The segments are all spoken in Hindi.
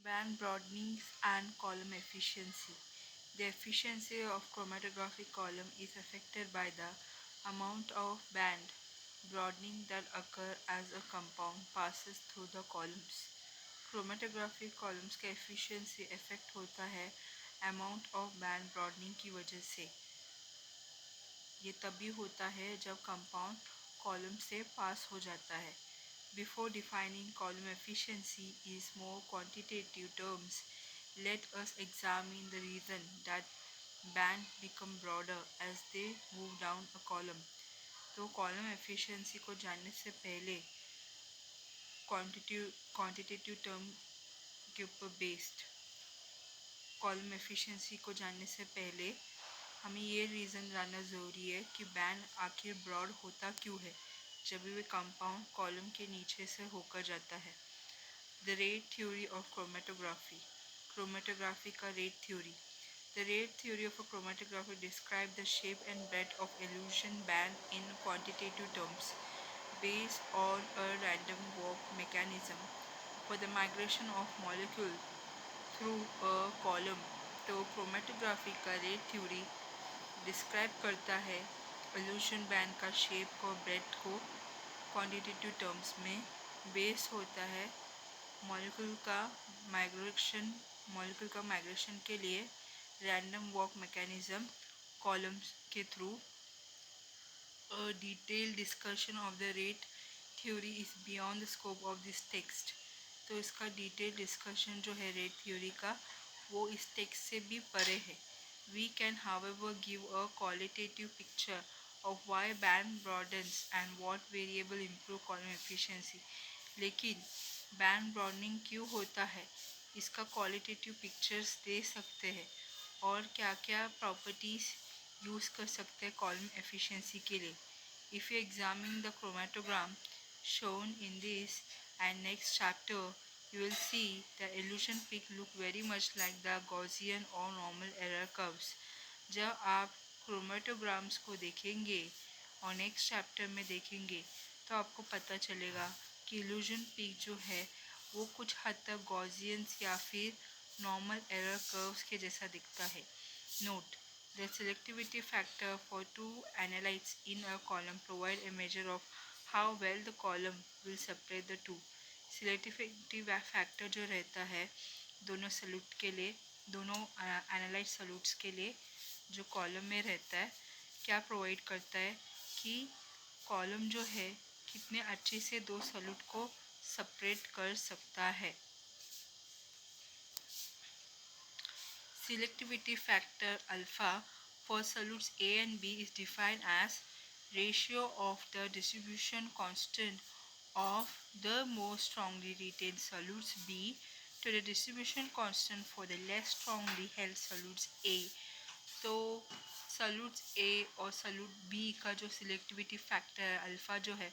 Band broadening and column efficiency. The efficiency of chromatographic column is affected by the amount of band broadening that occur as a compound passes through the columns. Chromatographic columns का efficiency effect होता है amount of band broadening की वजह से। ये तभी होता है जब compound column से pass हो जाता है। Before defining column efficiency is more quantitative terms, let us examine the reason that band become broader as they move down a column. तो column efficiency को जानने से पहले quantitative term के ऊपर बेस्ड कॉलम एफिशिएंसी को जानने से पहले हमें ये रीज़न जानना ज़रूरी है कि बैंड आखिर ब्रॉड होता क्यों है जब भी वे कंपाउंड कॉलम के नीचे से होकर जाता है। The rate theory of chromatography का rate theory. The rate theory of chromatography describe the shape and breadth of elution band in quantitative terms based on a random walk mechanism for the migration of molecule through a column। तो क्रोमेटोग्राफी का रेट थ्योरी डिस्क्राइब करता है इल्यूशन बैंड का शेप और ब्रेथ को क्वांटिटेटिव टर्म्स में बेस होता है मॉलिक्यूल का माइग्रेशन के लिए रैंडम वॉक मैकेनिज्म कॉलम्स के through. A detailed discussion of the rate theory is beyond the scope of this text। तो इसका डिटेल डिस्कशन जो है रेट थ्योरी का वो इस टेक्स्ट से भी परे है। We can however give a qualitative picture of why band broadens and what variable improve column efficiency। लेकिन बैंड ब्रॉडनिंग क्यों होता है इसका क्वालिटेटिव पिक्चर्स दे सकते हैं और क्या क्या प्रॉपर्टीज़ यूज़ कर सकते हैं कॉलम एफिशिएंसी के लिए। If you examine the chromatogram shown in this and next chapter, you will see the illusion peak look very much like the Gaussian or normal error curves। जब आप क्रोमेटोग्राम्स को देखेंगे और नेक्स्ट चैप्टर में देखेंगे तो आपको पता चलेगा कि इल्यूजन पीक जो है वो कुछ हद तक गॉसियंस या फिर नॉर्मल एरर कर्व्स के जैसा दिखता है। Note the selectivity factor for two analytes in a column provide a measure of how well the column will separate the two। selectivity factor जो रहता है दोनों सल्यूट के लिए दोनों एनालाइट सल्यूट्स के लिए जो कॉलम में रहता है क्या प्रोवाइड करता है कि कॉलम जो है कितने अच्छे से दो सल्यूट को सेपरेट कर सकता है। Selectivity factor alpha for solutes A and B is defined as ratio of the distribution constant of the most strongly retained solutes B to the distribution constant for the less strongly held solutes A। तो solutes A और solute B का जो selectivity factor अल्फा जो है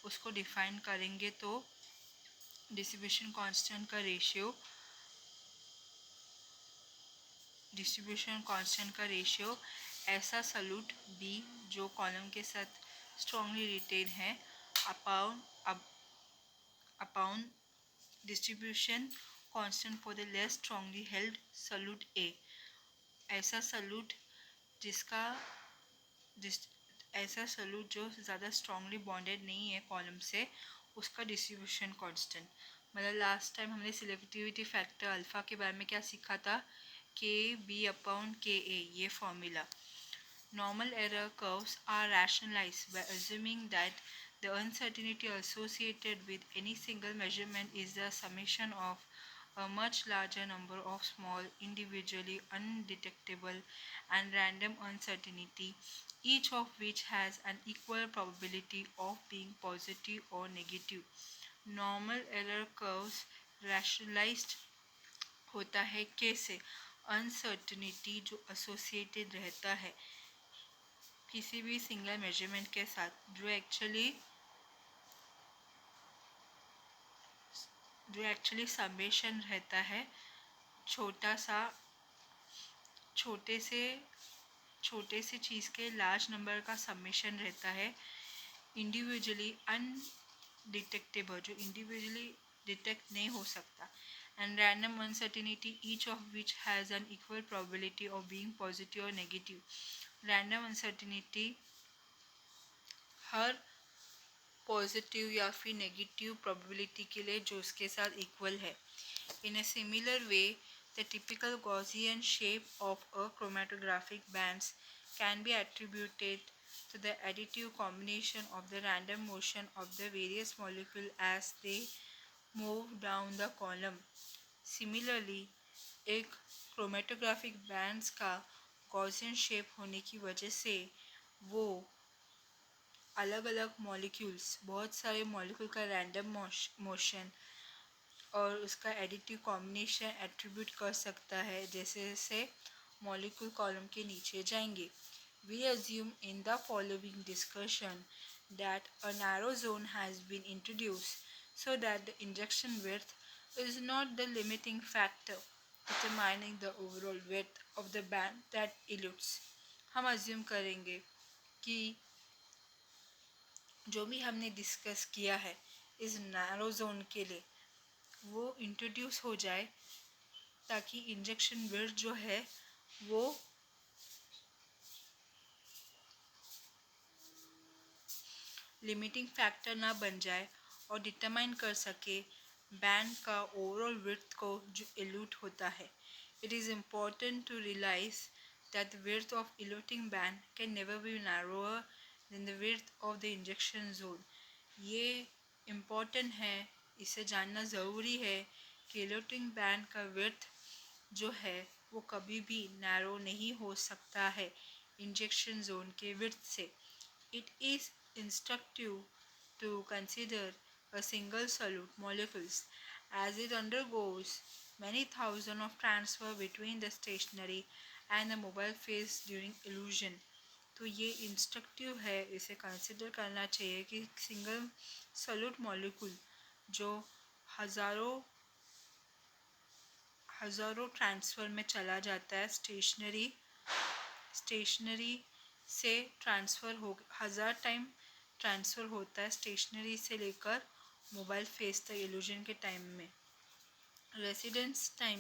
उसको डिफाइन करेंगे तो डिस्ट्रीब्यूशन कांस्टेंट का रेशियो ऐसा सल्यूट बी जो कॉलम के साथ स्ट्रॉन्गली रिटेन है upon distribution constant for the less strongly held solute A. ऐसा सल्यूट जो ज़्यादा स्ट्रॉन्गली बॉन्डेड नहीं है कॉलम से उसका डिस्ट्रीब्यूशन कांस्टेंट। मतलब लास्ट टाइम हमने सिलेक्टिविटी फैक्टर अल्फ़ा के बारे में क्या सीखा था के बी अपॉन के ए ये formula. Normal error curves are rationalized by assuming that the uncertainty associated with any single measurement is the summation of a much larger number of small, individually undetectable and random uncertainty, each of which has an equal probability of being positive or negative। Normal error curves rationalized होता है कैसे अनसर्टनिटी जो एसोसिएटेड रहता है किसी भी सिंगल मेजरमेंट के साथ जो एक्चुअली समेशन रहता है छोटे से चीज़ के लार्ज नंबर का समेशन रहता है इंडिविजुअली अनडिटेक्टेबल जो इंडिविजुअली डिटेक्ट नहीं हो सकता and random uncertainty, each of which has an equal probability of being positive or negative. Random uncertainty her positive या फिर नेगेटिव प्रोबेबिलिटी के लिए जो उसके साथ इक्वल है. In a similar way, the typical Gaussian shape of a chromatographic bands can be attributed to the additive combination of the random motion of the various molecules as they move down the column. Similarly, एक chromatographic bands का Gaussian shape होने की वजह से वो अलग अलग मॉलिक्यूल्स बहुत सारे मॉलिक्यूल का रैंडम मोशन और उसका एडिटिव कॉम्बिनेशन एट्रीब्यूट कर सकता है जैसे जैसे मॉलिक्यूल कॉलम के नीचे जाएंगे. We assume in the following discussion that a narrow zone has been introduced so that the injection width is not the limiting factor determining the overall width of the band that elutes. हम assume करेंगे कि जो भी हमने डिस्कस किया है इस नैरो जोन के लिए वो इंट्रोड्यूस हो जाए ताकि इंजेक्शन विड्थ जो है वो लिमिटिंग फैक्टर ना बन जाए और डिटरमाइन कर सके बैंड का ओवरऑल विड्थ को जो इल्यूट होता है. It is important to realise that the width of eluting band can never be narrower than the width of the injection zone. ये इम्पॉर्टेंट है, इसे जानना ज़रूरी है कि eluting band का width जो है वो कभी भी नैरो नहीं हो सकता है इंजेक्शन जोन के width से. It is instructive to consider a single solute molecules as it undergoes many thousands of transfer between the stationary and the mobile phase during illusion. तो ये इंस्ट्रक्टिव है, इसे कंसिडर करना चाहिए कि सिंगल सॉल्यूट मॉलिक्यूल जो हज़ारों हज़ारों ट्रांसफ़र में चला जाता है स्टेशनरी से ट्रांसफ़र हो 1000 टाइम ट्रांसफ़र होता है स्टेशनरी से लेकर मोबाइल फेस तक इल्यूजन के टाइम में. Residence time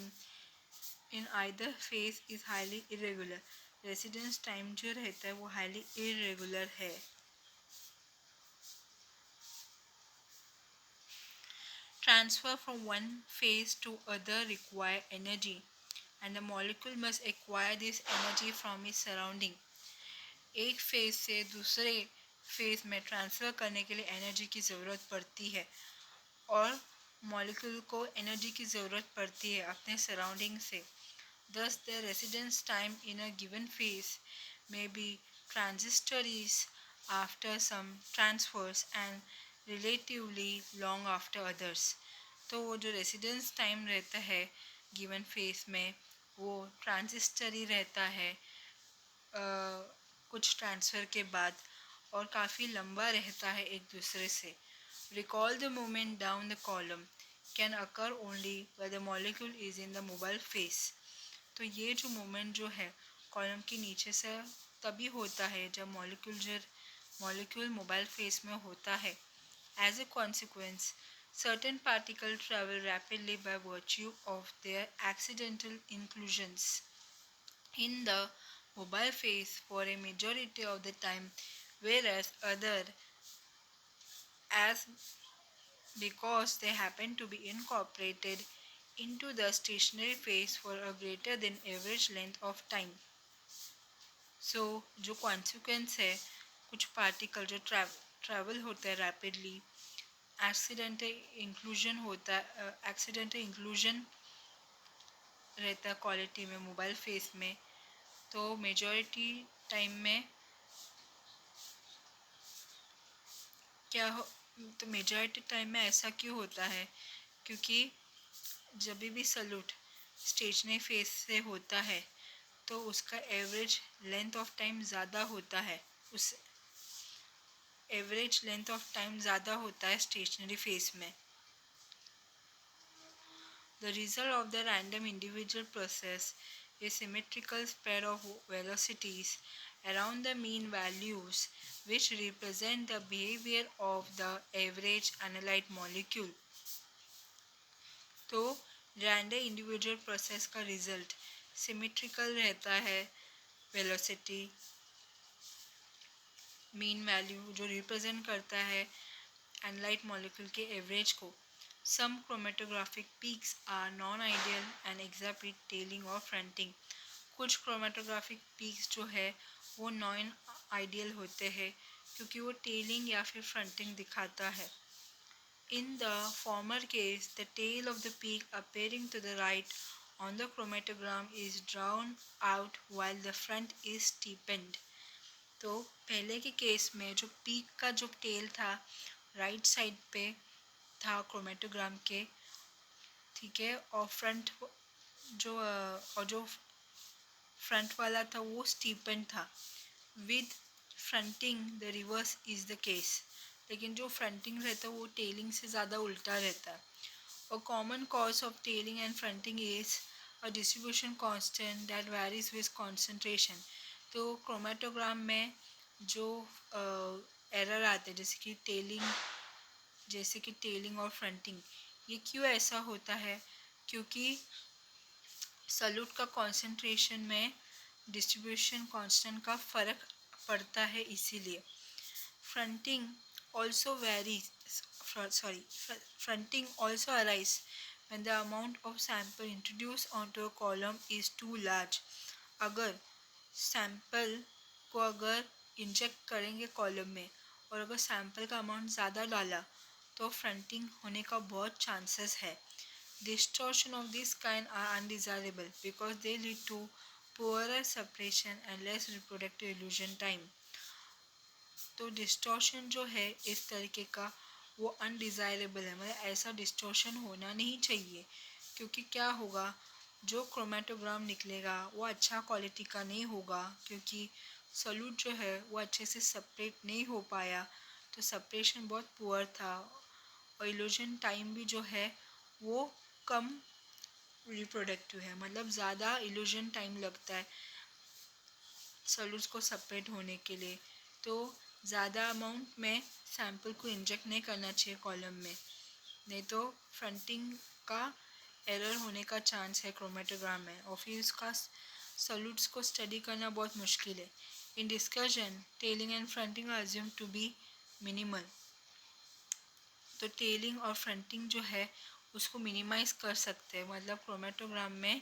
in either phase is highly irregular. Residence time जो रहता है वो हाईली इरेगुलर है. Transfer from one phase to other require energy and the molecule must acquire this energy from its surrounding. एक फेज से दूसरे फेज में ट्रांसफ़र करने के लिए एनर्जी की ज़रूरत पड़ती है और मॉलिक्यूल को एनर्जी की ज़रूरत पड़ती है अपने सराउंडिंग से. Thus, the residence time in a given phase may be transitories after some transfers and relatively long after others. तो वो जो रेसिडेंस टाइम रहता है गिवन फेज में वो ट्रांजिस्टरी रहता है कुछ ट्रांसफ़र के बाद और काफ़ी लंबा रहता है एक दूसरे से. Recall the movement down the column can occur only when the molecule is in the mobile phase. तो ये जो मूवमेंट जो है कॉलम के नीचे से तभी होता है जब मॉलिक्यूल मोबाइल फेस में होता है. As a consequence certain particles travel rapidly by virtue of their accidental inclusions in the mobile phase for a majority of the time, whereas other as because they happen to be incorporated into the stationary phase for a greater than average length of time. So जो consequence है कुछ पार्टिकल जो ट्रैवल होता है रैपिडली एक्सीडेंटल इंक्लूजन रहता है क्वालिटी में मोबाइल फेस में. तो मेजॉरिटी टाइम में क्या हो तो मेजॉरिटी टाइम में ऐसा क्यों होता है क्योंकि जब भी सल्यूट स्टेशनरी फेज से होता है तो उसका एवरेज लेंथ ऑफ टाइम ज़्यादा होता है स्टेशनरी फेज में. The result of the random individual process is symmetrical spread of velocities around the mean values which represent the behavior of the average analyte molecule. तो रैंडम इंडिविजुअल प्रोसेस का रिजल्ट सिमेट्रिकल रहता है, वेलोसिटी मीन वैल्यू जो रिप्रेजेंट करता है एनालाइट मॉलिक्यूल के एवरेज को. Some chromatographic peaks are non ideal and exhibit tailing और फ्रंटिंग. कुछ क्रोमेटोग्राफिक पीक्स जो है वो नॉन आइडियल होते हैं क्योंकि वो टेलिंग या फिर फ्रंटिंग दिखाता है. In the former case, the tail of the peak appearing to the right on the chromatogram is drawn out while the front is steepened. तो पहले के केस में जो पीक का जो टेल था राइट साइड पे था क्रोमेटोग्राम के, ठीक है, और जो फ्रंट वाला था वो स्टीपन था. With fronting the reverse is the case. लेकिन जो फ्रंटिंग रहता है वो टेलिंग से ज़्यादा उल्टा रहता है. A common cause of telling and fronting is a distribution constant that varies with concentration. तो क्रोमेटोग्राम में जो एरर आते हैं जैसे कि टेलिंग और फ्रंटिंग, ये क्यों ऐसा होता है? क्योंकि सॉल्यूट का कॉन्सेंट्रेशन में डिस्ट्रीब्यूशन कांस्टेंट का फ़र्क पड़ता है, इसीलिए. Fronting also varies fronting also arise when the amount of sample introduced onto a column is too large. अगर सैम्पल को अगर इंजेक्ट करेंगे कॉलम में और अगर सैम्पल का अमाउंट ज़्यादा डाला तो फ्रंटिंग होने का बहुत चांसेस है. Distortion of this kind are undesirable because they lead to poorer separation and less reproductive illusion time. तो डिस्टॉर्शन जो है इस तरीके का वो अनडिज़ायरेबल है, मतलब ऐसा डिस्टॉर्शन होना नहीं चाहिए. क्योंकि क्या होगा, जो क्रोमेटोग्राम निकलेगा वो अच्छा क्वालिटी का नहीं होगा क्योंकि सॉल्यूट जो है वो अच्छे से सेपरेट नहीं हो पाया. तो सेपरेशन बहुत पुअर था और इल्यूजन टाइम भी जो है वो कम रिप्रोडक्टिव है, मतलब ज़्यादा इल्यूजन टाइम लगता है सॉल्यूट्स को सेपरेट होने के लिए. तो ज़्यादा अमाउंट में सैम्पल को इंजेक्ट नहीं करना चाहिए कॉलम में, नहीं तो फ्रंटिंग का एरर होने का चांस है क्रोमेटोग्राम में और फिर उसका सॉल्यूट्स को स्टडी करना बहुत मुश्किल है. In discussion tailing and fronting are assumed to be minimal. तो टेलिंग और फ्रंटिंग जो है उसको मिनिमाइज़ कर सकते हैं, मतलब क्रोमेटोग्राम में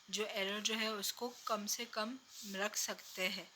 जो एरर जो है उसको कम से कम रख सकते हैं.